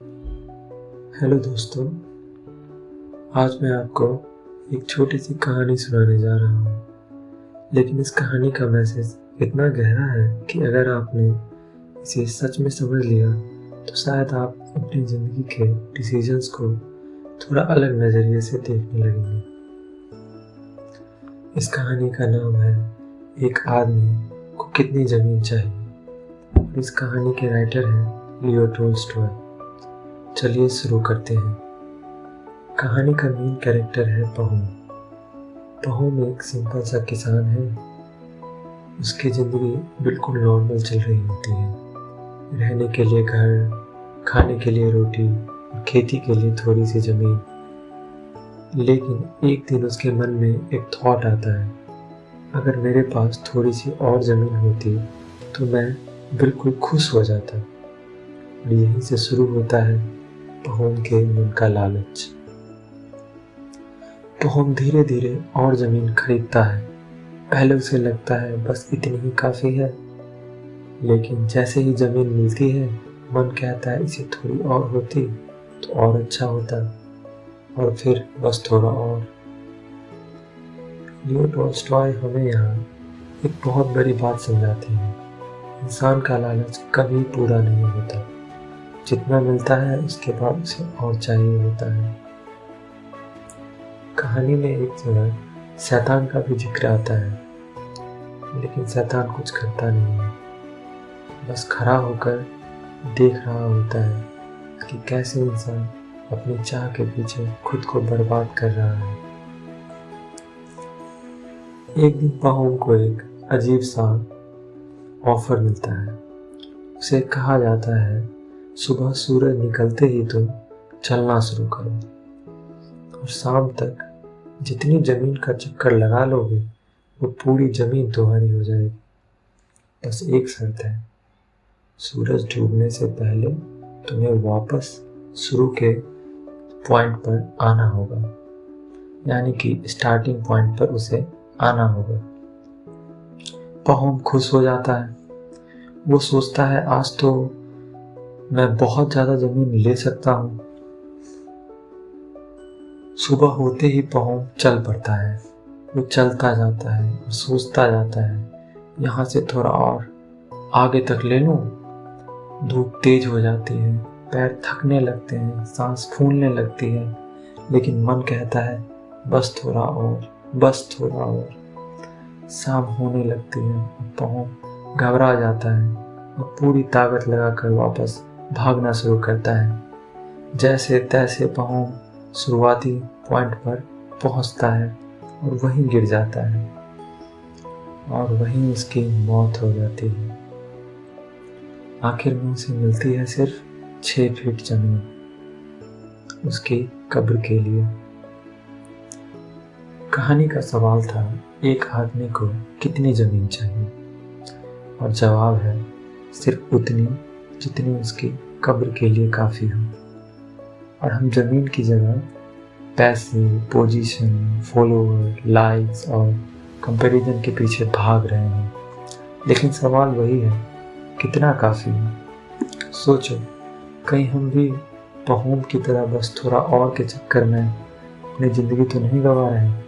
Hello दोस्तों, आज मैं आपको एक छोटी सी कहानी सुनाने जा रहा हूँ। लेकिन इस कहानी का मैसेज इतना गहरा है कि अगर आपने इसे सच में समझ लिया तो शायद आप अपनी ज़िंदगी के डिसीजंस को थोड़ा अलग नज़रिए से देखने लगेंगे। इस कहानी का नाम है एक आदमी को कितनी ज़मीन चाहिए और इस कहानी के राइटर हैं लियो टोल्स्टॉय। चलिए शुरू करते हैं। कहानी का मेन कैरेक्टर है पहुम। पहुम एक सिंपल सा किसान है। उसकी ज़िंदगी बिल्कुल नॉर्मल चल रही होती है। रहने के लिए घर, खाने के लिए रोटी और खेती के लिए थोड़ी सी ज़मीन। लेकिन एक दिन उसके मन में एक थॉट आता है, अगर मेरे पास थोड़ी सी और ज़मीन होती तो मैं बिल्कुल खुश हो जाता। और यहीं से शुरू होता है पहुम के मन का लालच। पहुम धीरे धीरे और ज़मीन खरीदता है। पहले उसे लगता है बस इतनी ही काफ़ी है, लेकिन जैसे ही ज़मीन मिलती है मन कहता है इसे थोड़ी और होती तो और अच्छा होता, और फिर बस थोड़ा और। लियो टोल्स्टॉय हमें यहाँ एक बहुत बड़ी बात समझाते हैं, इंसान का लालच कभी पूरा नहीं होता। जितना मिलता है उसके बाद उसे और चाहिए होता है। कहानी में एक जगह शैतान का भी जिक्र आता है, लेकिन शैतान कुछ करता नहीं है, बस खड़ा होकर देख रहा होता है कि कैसे इंसान अपनी चाह के पीछे खुद को बर्बाद कर रहा है। एक दिन पहुम को एक अजीब सा ऑफर मिलता है। उसे कहा जाता है सुबह सूरज निकलते ही तुम चलना शुरू करो और शाम तक जितनी ज़मीन का चक्कर लगा लोगे वो पूरी ज़मीन तुम्हारी हो जाएगी। बस एक शर्त है, सूरज डूबने से पहले तुम्हें वापस शुरू के पॉइंट पर आना होगा, यानी कि स्टार्टिंग पॉइंट पर उसे आना होगा। पहुम खुश हो जाता है। वो सोचता है आज तो मैं बहुत ज़्यादा ज़मीन ले सकता हूँ। सुबह होते ही पहुम चल पड़ता है। वो चलता जाता है और सोचता जाता है यहाँ से थोड़ा और आगे तक ले लूँ। धूप तेज हो जाती है, पैर थकने लगते हैं, सांस फूलने लगती है, लेकिन मन कहता है बस थोड़ा और, बस थोड़ा और। शाम होने लगती है और पहुम घबरा जाता है और पूरी ताकत लगाकर वापस भागना शुरू करता है। जैसे तैसे पहुम शुरुआती पॉइंट पर पहुंचता है और वहीं गिर जाता है और वहीं उसकी मौत हो जाती है। आखिर में उसे मिलती है सिर्फ 6 फीट जमीन उसकी कब्र के लिए। कहानी का सवाल था एक आदमी को कितनी जमीन चाहिए, और जवाब है सिर्फ उतनी जितनी उसकी कब्र के लिए काफ़ी हो। और हम ज़मीन की जगह पैसे, पोजीशन, फॉलोअर, लाइक्स और कंपैरिजन के पीछे भाग रहे हैं। लेकिन सवाल वही है, कितना काफ़ी है? सोचो, कहीं हम भी पहुम की तरह बस थोड़ा और के चक्कर में अपनी ज़िंदगी तो नहीं गंवा रहे हैं।